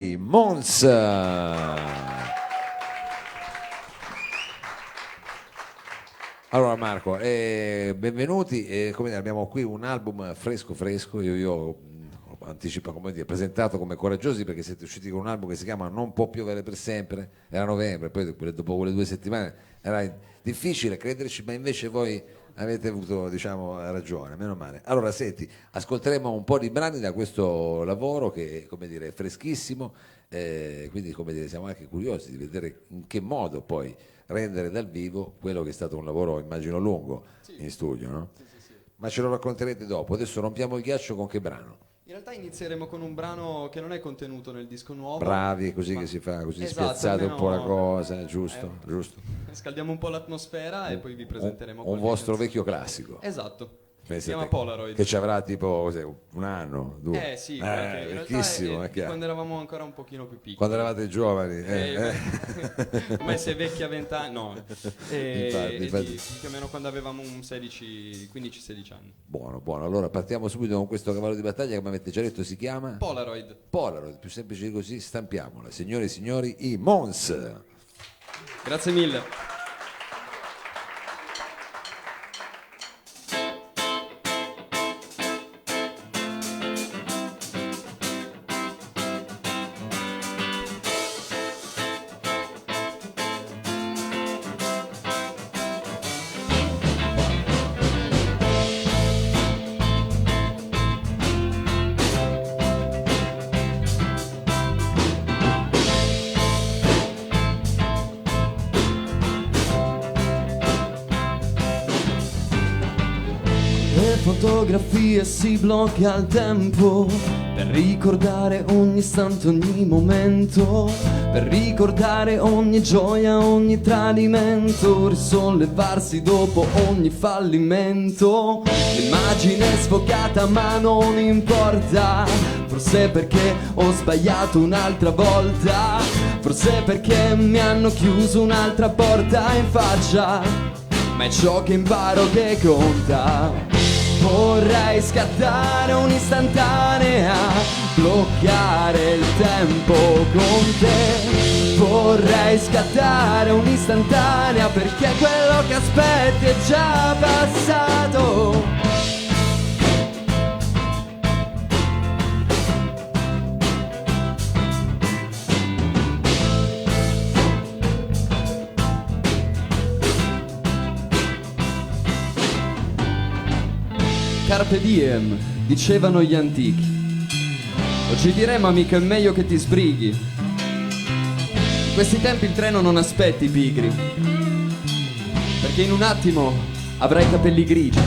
Mons. Allora Marco, benvenuti. Come dire, abbiamo qui un album fresco fresco. Io ho anticipato, come dire, presentato come coraggiosi perché siete usciti con un album che si chiama Non può piovere per sempre. Era novembre, poi dopo quelle 2 settimane era difficile crederci, ma invece voi avete avuto, diciamo, ragione, meno male. Allora senti, ascolteremo un po' di brani da questo lavoro che, come dire, è freschissimo, quindi, come dire, siamo anche curiosi di vedere in che modo poi rendere dal vivo quello che è stato un lavoro, immagino, lungo in studio, no? Sì. Ma ce lo racconterete dopo. Adesso rompiamo il ghiaccio con che brano? In realtà inizieremo con un brano che non è contenuto nel disco nuovo. Bravi, così ma- che si fa, così Esatto, spiazzate un po' la almeno, cosa, giusto, giusto. scaldiamo un po' l'atmosfera e poi vi presenteremo Un qualche vostro canzone. vecchio classico. Esatto, si Pensate chiama Polaroid. che ci avrà tipo cos'è, un anno, due. Sì, in realtà Vecchissimo, è chiaro. quando eravamo ancora un pochino più piccoli. Quando eravate giovani. Ormai sei vecchi a 20 anni, no. Infatti. Più o meno quando avevamo un 15-16 anni. Buono, buono. Allora partiamo subito con questo cavallo di battaglia che, come avete già detto, si chiama Polaroid. Polaroid, più semplice di così, stampiamola. Signore e signori, i Mons. Grazie mille. Le fotografie si blocca il tempo per ricordare ogni istante, ogni momento, per ricordare ogni gioia, ogni tradimento, risollevarsi dopo ogni fallimento. L'immagine è sfocata ma non importa, forse perché ho sbagliato un'altra volta, forse perché mi hanno chiuso un'altra porta in faccia, ma è ciò che imparo che conta. Vorrei scattare un'istantanea, bloccare il tempo con te. Vorrei scattare un'istantanea perché quello che aspetti è già passato. Carpe diem, dicevano gli antichi. Oggi diremo, amico, è meglio che ti sbrighi. In questi tempi il treno non aspetti i pigri, perché in un attimo avrai i capelli grigi.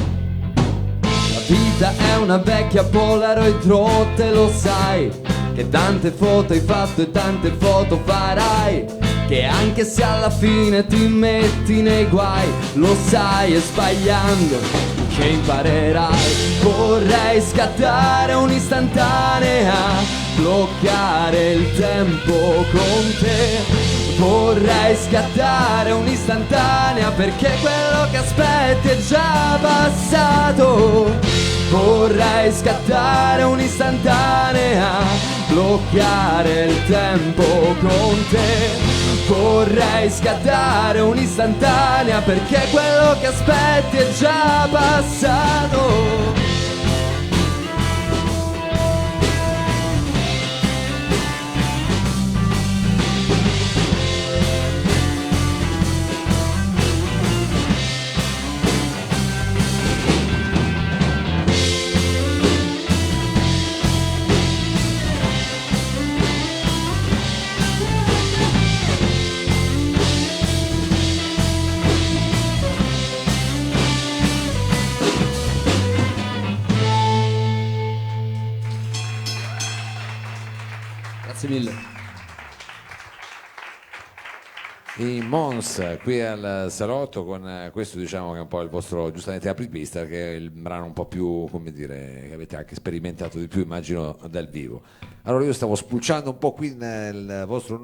La vita è una vecchia Polaroid rotta e lo sai, che tante foto hai fatto e tante foto farai, che anche se alla fine ti metti nei guai, lo sai, è sbagliando che imparerai. Vorrei scattare un'istantanea, bloccare il tempo con te. Vorrei scattare un'istantanea perché quello che aspetti è già passato. Vorrei scattare un'istantanea, bloccare il tempo con te. Vorrei scattare un'istantanea perché quello che aspetti è già passato. Grazie mille. I Mons qui al salotto con questo diciamo che è un po' il vostro giustamente apripista, che è il brano un po' più, come dire, che avete anche sperimentato di più immagino dal vivo. Allora io stavo spulciando un po' qui nel vostro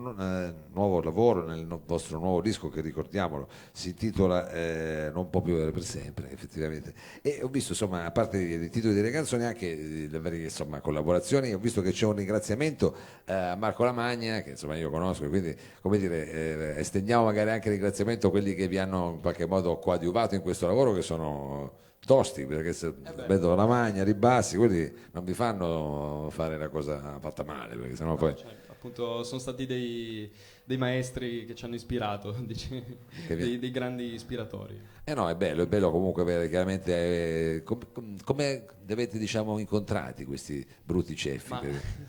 nuovo lavoro, nel vostro nuovo disco che ricordiamolo si intitola Non può piovere per sempre effettivamente, e ho visto insomma a parte i titoli delle canzoni anche le varie insomma collaborazioni, ho visto che c'è un ringraziamento a Marco Lamagna che insomma io conosco e quindi come dire estendiamo magari anche il ringraziamento a quelli che vi hanno in qualche modo coadiuvato in questo lavoro che sono tosti, perché se vedo Lamagna, Ribassi, quelli non vi fanno fare la cosa fatta male, perché sennò poi Appunto sono stati dei maestri che ci hanno ispirato, dei grandi ispiratori. no, è bello comunque avere chiaramente come li avete diciamo incontrati questi brutti ceffi?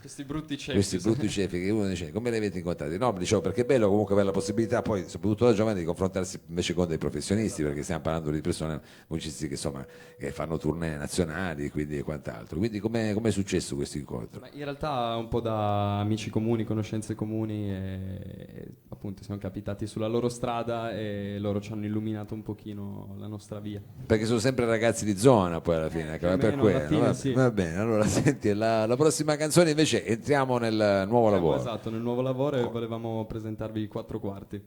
Questi brutti ceffi. Questi brutti ceffi che uno dice come li avete incontrati? No, dicevo perché è bello comunque avere la possibilità poi soprattutto da giovani di confrontarsi invece con dei professionisti, perché stiamo parlando di persone musicisti che insomma che fanno tournée nazionali quindi e quant'altro, quindi come è successo questo incontro? Ma in realtà un po' da amici comuni, conoscenze comuni e appunto siamo capitati sulla loro strada e loro ci hanno illuminato un pochino la nostra via. Perché sono sempre ragazzi di zona poi alla fine, per quello. Sì. Va bene, allora senti, la prossima canzone invece entriamo nel nuovo lavoro. Esatto, nel nuovo lavoro e volevamo presentarvi i 4/4.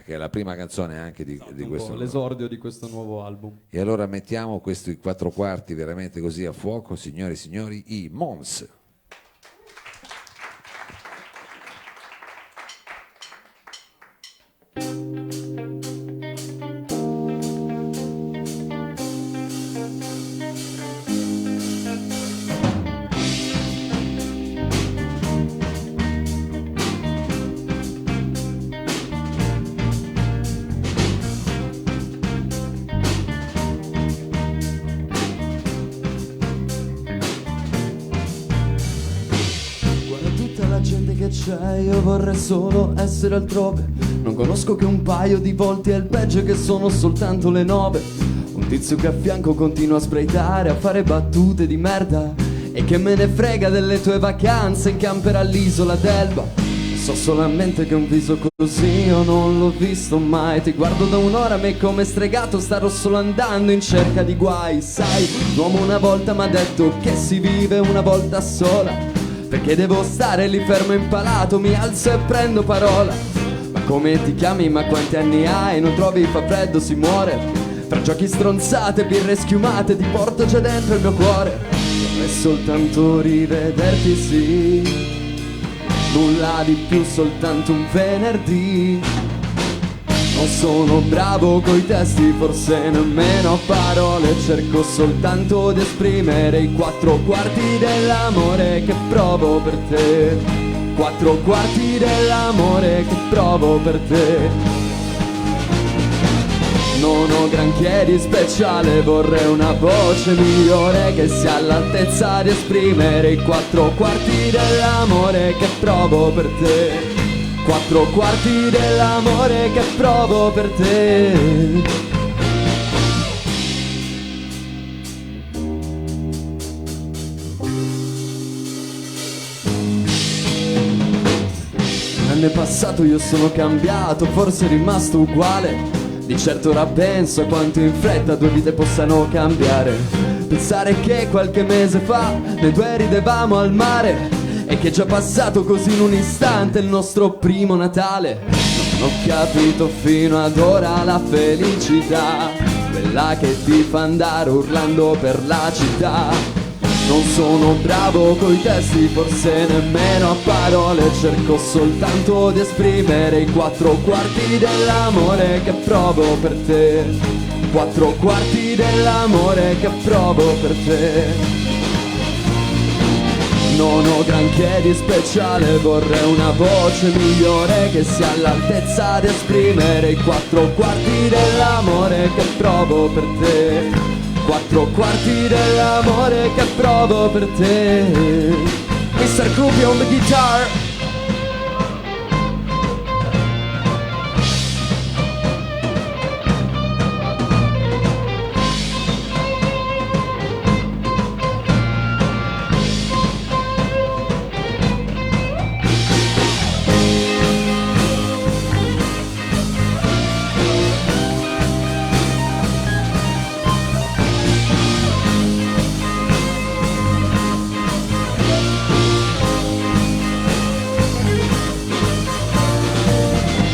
Che è la prima canzone anche di Un questo. po' l'esordio di questo nuovo album. E allora mettiamo questi 4/4 veramente così a fuoco, signori e signori, i Mons. Io vorrei solo essere altrove. Non conosco che un paio di volti e il peggio è che sono soltanto le 9. Un tizio che a fianco continua a sbraitare, a fare battute di merda. E che me ne frega delle tue vacanze in camper all'isola d'Elba. So solamente che un viso così io non l'ho visto mai. Ti guardo da un'ora, me come stregato starò solo andando in cerca di guai. Sai, l'uomo una volta m'ha detto che si vive una volta sola. Perché devo stare lì fermo impalato, mi alzo e prendo parola. Ma come ti chiami, ma quanti anni hai? Non trovi fa freddo, si muore. Fra giochi stronzate, birre schiumate, ti porto già dentro il mio cuore. Vorrei soltanto rivederti, sì. Nulla di più, soltanto un venerdì. Non sono bravo coi testi, forse nemmeno a parole. Cerco soltanto di esprimere i 4/4 dell'amore che provo per te. 4/4 dell'amore che provo per te. Non ho granché di speciale, vorrei una voce migliore che sia all'altezza di esprimere i 4/4 dell'amore che provo per te. 4/4 dell'amore che provo per te. L'anno passato io sono cambiato, forse rimasto uguale. Di certo ora penso a quanto in fretta due vite possano cambiare. Pensare che qualche mese fa noi due ridevamo al mare e che è già passato così in un istante il nostro primo Natale. Non ho capito fino ad ora la felicità, quella che ti fa andare urlando per la città. Non sono bravo coi testi, forse nemmeno a parole. Cerco soltanto di esprimere i 4/4 dell'amore che provo per te. 4/4 dell'amore che provo per te. Non ho granché di speciale, vorrei una voce migliore che sia all'altezza di esprimere i 4/4 dell'amore che provo per te. 4/4 dell'amore che provo per te. Mr. Groovy on the guitar.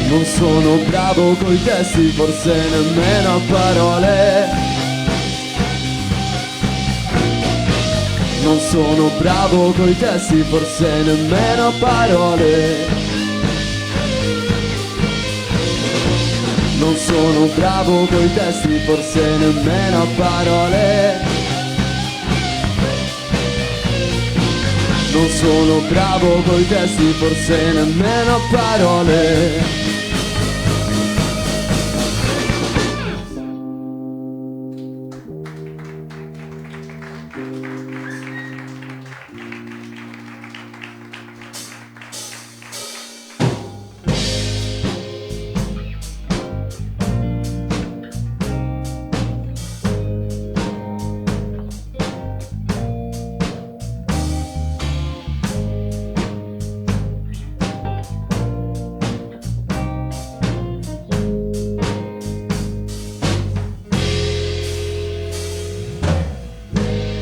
Non sono bravo coi testi, forse nemmeno a parole. Non sono bravo coi testi, forse nemmeno a parole. Non sono bravo coi testi, forse nemmeno a parole. Non sono bravo coi testi, forse nemmeno a parole.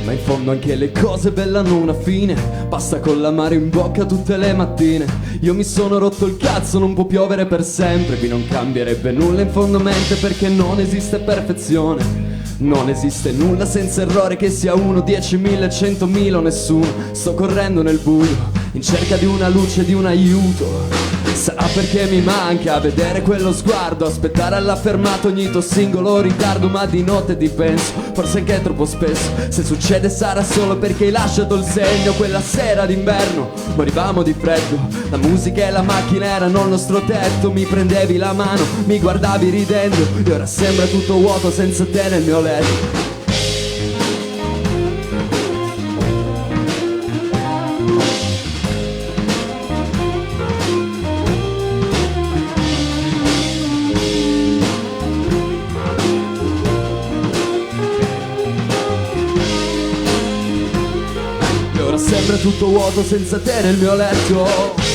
Ma in fondo anche le cose belle hanno una fine. Basta con l'amaro in bocca tutte le mattine. Io mi sono rotto il cazzo, non può piovere per sempre. Qui non cambierebbe nulla in fondo mente, perché non esiste perfezione. Non esiste nulla senza errore, che sia 1, 10.000, 100.000 o nessuno. Sto correndo nel buio in cerca di una luce, di un aiuto. Sarà perché mi manca vedere quello sguardo, aspettare alla fermata ogni tuo singolo ritardo. Ma di notte ti penso, forse anche troppo spesso. Se succede sarà solo perché hai lasciato il segno. Quella sera d'inverno morivamo di freddo, la musica e la macchina erano il nostro tetto. Mi prendevi la mano, mi guardavi ridendo, e ora sembra tutto vuoto senza te nel mio letto. Sembra tutto vuoto senza te nel mio letto.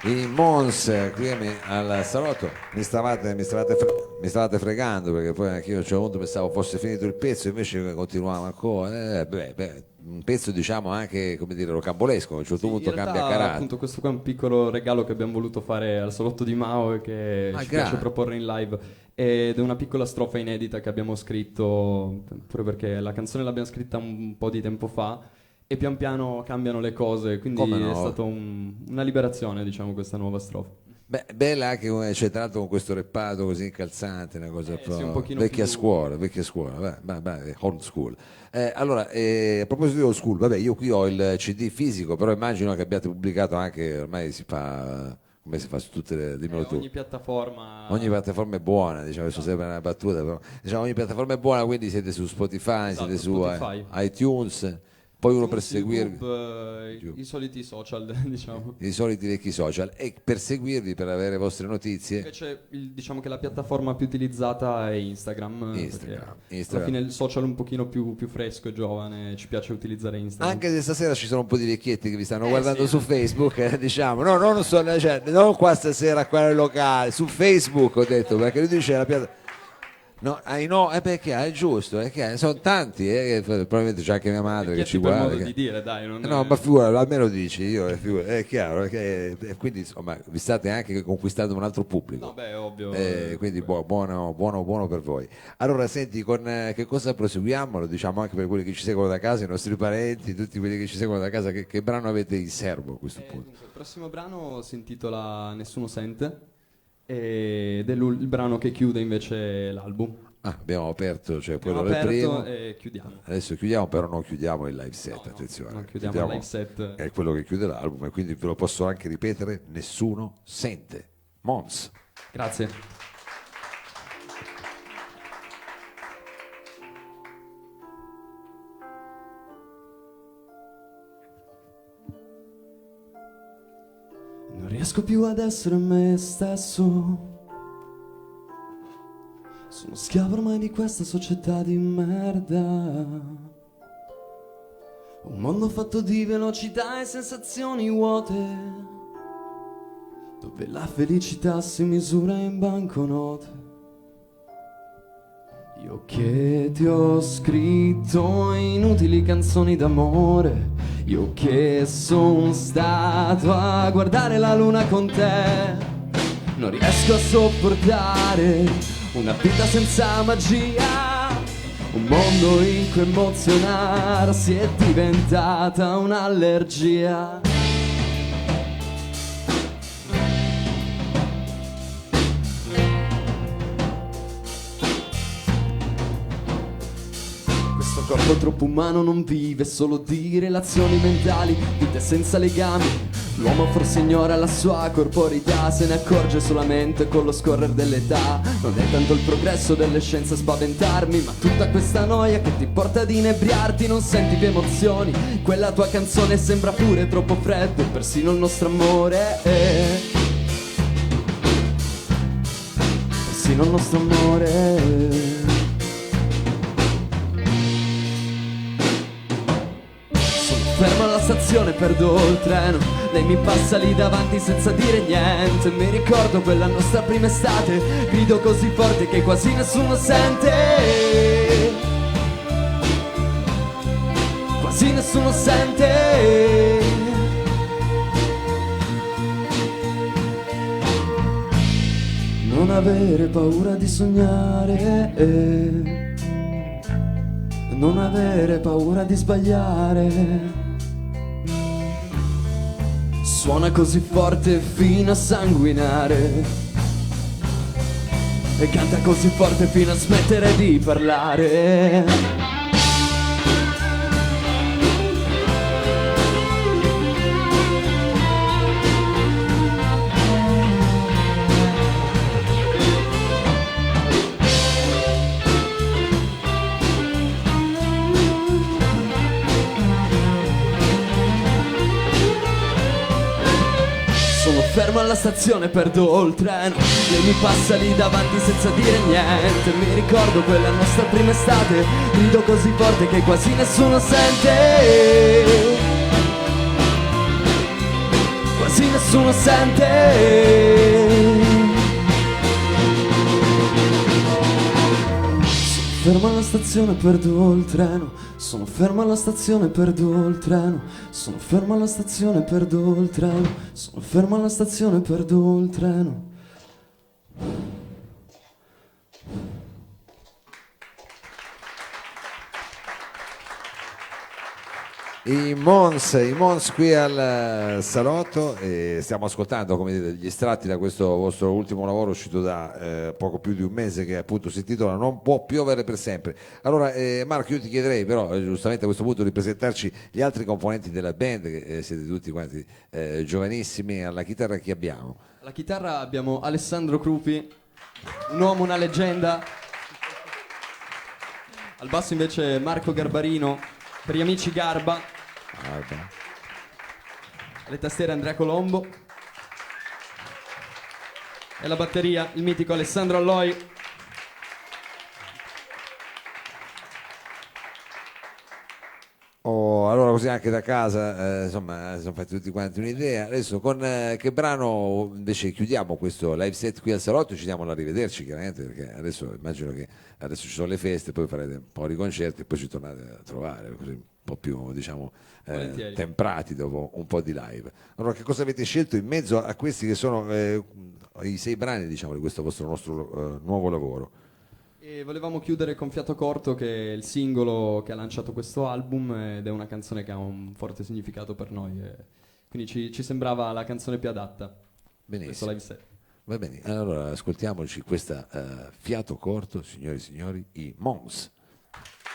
I Mons qui al salotto mi stavate fregando, perché poi anch'io a un certo punto pensavo fosse finito il pezzo, invece continuava ancora. Un pezzo diciamo anche, come dire, rocambolesco, a un certo punto in realtà, cambia carattere. appunto, questo qua è un piccolo regalo che abbiamo voluto fare al salotto di Mao e che ci piace proporre in live, ed è una piccola strofa inedita che abbiamo scritto proprio perché la canzone l'abbiamo scritta un po' di tempo fa e pian piano cambiano le cose, quindi è stata una liberazione, diciamo, questa nuova strofa. Beh, bella anche, cioè, tra l'altro con questo reppato così incalzante, una cosa sì, un pochino vecchia più... scuola, old school. Allora, a proposito di old school, vabbè, io qui ho il CD fisico, però immagino che abbiate pubblicato anche, ormai si fa, come si fa su tutte le, dimmelo tu. Ogni piattaforma È buona, diciamo, adesso sembra una battuta, però diciamo ogni piattaforma è buona, quindi siete su Spotify, esatto, siete su Spotify. iTunes. Poi uno per seguirvi YouTube, i soliti social, diciamo. i soliti vecchi social, e per seguirvi, per avere vostre notizie. Invece diciamo che la piattaforma più utilizzata è Instagram. Instagram. Alla fine il social un pochino più fresco e giovane, ci piace utilizzare Instagram. Anche se stasera ci sono un po' di vecchietti che vi stanno guardando su Facebook, diciamo, no, non qua stasera qua nel locale, su Facebook ho detto, perché lui dice la piattaforma. No, perché è giusto, sono tanti, probabilmente c'è anche mia madre che ci guarda. Per modo di dire, dai, no, ma figura, almeno dici, è chiaro, quindi insomma vi state anche conquistando un altro pubblico. No, beh, ovvio. Quindi buono per voi. Allora, senti, con che cosa proseguiamo? Lo diciamo anche per quelli che ci seguono da casa, i nostri parenti, tutti quelli che ci seguono da casa, che brano avete in serbo a questo punto? Dunque, il prossimo brano si intitola Nessuno Sente, ed è il brano che chiude invece l'album. Abbiamo aperto, cioè quello Abbiamo del aperto primo. e chiudiamo. Adesso chiudiamo, però non chiudiamo il live set, attenzione. Non chiudiamo il live set. È quello che chiude l'album, e quindi ve lo posso anche ripetere: Nessuno Sente. Mons. Grazie. Non riesco più ad essere me stesso. Sono schiavo ormai di questa società di merda. Un mondo fatto di velocità e sensazioni vuote, dove la felicità si misura in banconote. Io che ti ho scritto inutili canzoni d'amore, io che son stato a guardare la luna con te, non riesco a sopportare una vita senza magia, un mondo in cui emozionarsi è diventata un'allergia. Questo corpo troppo umano non vive solo di relazioni mentali, vite senza legami. L'uomo forse ignora la sua corporeità, se ne accorge solamente con lo scorrere dell'età. Non è tanto il progresso delle scienze a spaventarmi, ma tutta questa noia che ti porta ad inebriarti. Non senti più emozioni, quella tua canzone sembra pure troppo freddo, persino il nostro amore è. Persino il nostro amore è. Fermo alla stazione, perdo il treno, lei mi passa lì davanti senza dire niente. Mi ricordo quella nostra prima estate, grido così forte che quasi nessuno sente. Quasi nessuno sente. Non avere paura di sognare, non avere paura di sbagliare. Suona così forte fino a sanguinare e canta così forte fino a smettere di parlare. Fermo alla stazione, perdo il treno, lei mi passa lì davanti senza dire niente. Mi ricordo quella nostra prima estate, grido così forte che quasi nessuno sente. Quasi nessuno sente. Sono fermo alla stazione, perdo il treno. Sono fermo alla stazione, perdo il treno. Sono fermo alla stazione, perdo il treno. Sono fermo alla stazione, perdo il treno. I Mons qui al salotto, e stiamo ascoltando, come dite, gli estratti da questo vostro ultimo lavoro uscito da poco più di un mese, che appunto si intitola Non può piovere per sempre. Allora Marco, io ti chiederei però giustamente a questo punto di presentarci gli altri componenti della band, che siete tutti quanti giovanissimi. Alla chitarra chi abbiamo? Alla chitarra abbiamo Alessandro Crupi, un uomo, una leggenda. Al basso invece Marco Garbarino, per gli amici Garba. Alle tastiere Andrea Colombo. E la batteria il mitico Alessandro Alloi. Allora così anche da casa insomma sono fatti tutti quanti un'idea. Adesso con che brano invece chiudiamo questo live set qui al salotto? Ci diamo l'arrivederci chiaramente, perché adesso immagino che adesso ci sono le feste, poi farete un po' di concerti e poi ci tornate a trovare così un po' più diciamo temprati dopo un po' di live. Allora che cosa avete scelto in mezzo a questi che sono i 6 brani diciamo di questo nostro nuovo lavoro? E volevamo chiudere con Fiato Corto, che è il singolo che ha lanciato questo album, ed è una canzone che ha un forte significato per noi, quindi ci sembrava la canzone più adatta. Benissimo. Questo live set. Va bene, allora ascoltiamoci questa Fiato Corto, signori e signori, i Mons.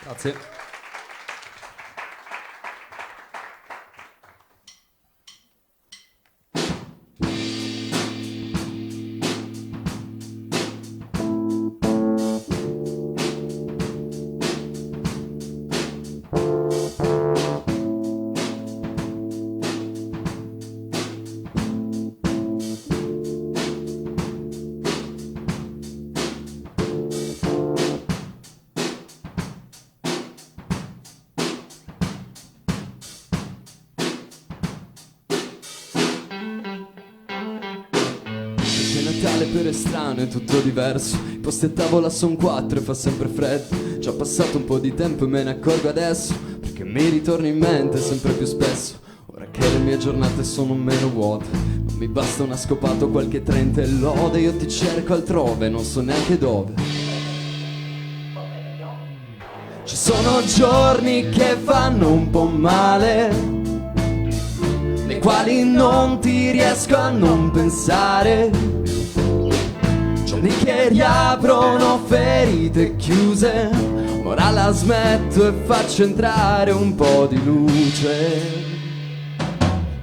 Grazie. capitale per estraneo è tutto diverso. I posti a tavola son 4 e fa sempre freddo. Già passato un po' di tempo e me ne accorgo adesso, perché mi ritorna in mente sempre più spesso. Ora che le mie giornate sono meno vuote, non mi basta una scopata o qualche 30 e lode. Io ti cerco altrove, non so neanche dove. Ci sono giorni che fanno un po' male, nei quali non ti riesco a non pensare. Giorni che riaprono ferite chiuse, ora la smetto e faccio entrare un po' di luce.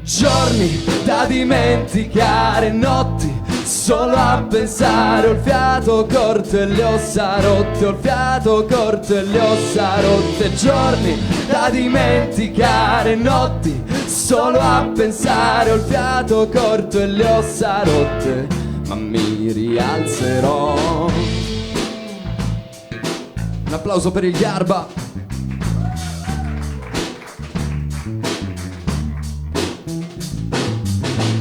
Giorni da dimenticare, notti solo a pensare. Ho il fiato corto e le ossa rotte, ho il fiato corto e le ossa rotte. Giorni da dimenticare, notti solo a pensare. Ho il fiato corto e le ossa rotte, ma mi rialzerò. Un applauso per il Garba.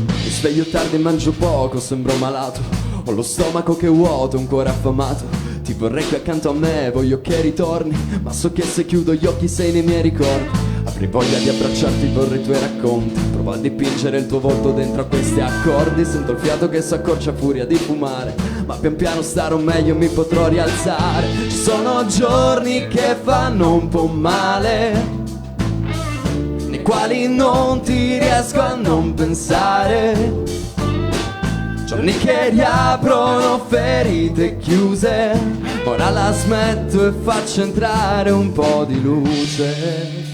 Mi sveglio tardi e mangio poco, sembro malato. Ho lo stomaco che è vuoto, un cuore affamato. Ti vorrei qui accanto a me, voglio che ritorni, ma so che se chiudo gli occhi sei nei miei ricordi. Avrei voglia di abbracciarti, vorrei i tuoi racconti. Provo a dipingere il tuo volto dentro a questi accordi. Sento il fiato che s'accorcia a furia di fumare, ma pian piano starò meglio, mi potrò rialzare. Ci sono giorni che fanno un po' male, nei quali non ti riesco a non pensare. Giorni che riaprono ferite chiuse, ora la smetto e faccio entrare un po' di luce.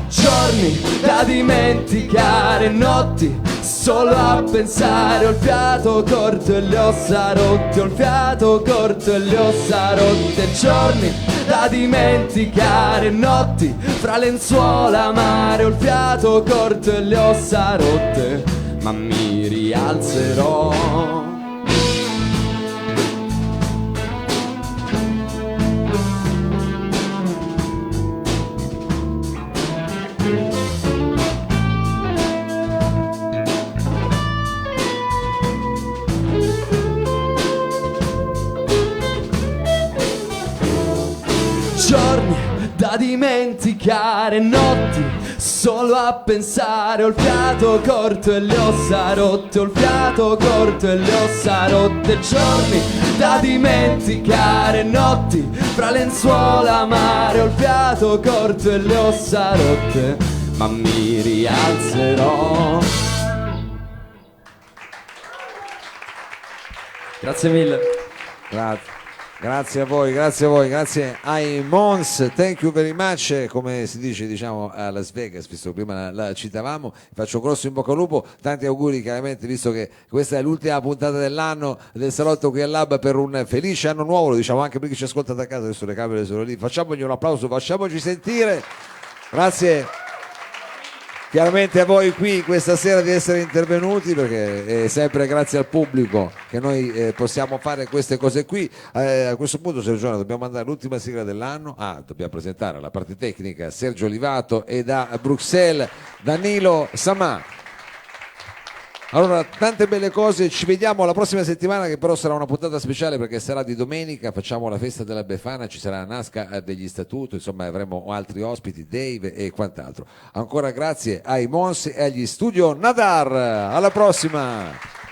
Giorni da dimenticare, notti solo a pensare. Ho il fiato corto e le ossa rotte, ho il fiato corto e le ossa rotte. Giorni da dimenticare, notti fra lenzuola mare. Ho il fiato corto e le ossa rotte, ma mi rialzerò. Giorni da dimenticare, notti solo a pensare. Ho il fiato corto e le ossa rotte, ho il fiato corto e le ossa rotte. Giorni da dimenticare, notti fra lenzuola mare. Ho il fiato corto e le ossa rotte, ma mi rialzerò. Grazie mille. Grazie a voi, grazie ai Mons, thank you very much, come si dice diciamo a Las Vegas, visto che prima la citavamo. Faccio un grosso in bocca al lupo, tanti auguri chiaramente, visto che questa è l'ultima puntata dell'anno del Salotto qui al Lab, per un felice anno nuovo, lo diciamo anche per chi ci ascolta da casa, adesso le camere sono lì, facciamogli un applauso, facciamoci sentire. Grazie chiaramente a voi qui questa sera di essere intervenuti, perché è sempre grazie al pubblico che noi possiamo fare queste cose qui. A questo punto, Sergio, dobbiamo mandare l'ultima sigla dell'anno. Dobbiamo presentare la parte tecnica Sergio Olivato e da Bruxelles Danilo Samà. Allora, tante belle cose, ci vediamo la prossima settimana, che però sarà una puntata speciale perché sarà di domenica, facciamo la festa della Befana, ci sarà Nasca degli Statuto, insomma avremo altri ospiti, Dave e quant'altro. Ancora grazie ai Mons e agli Studio Nadar, alla prossima!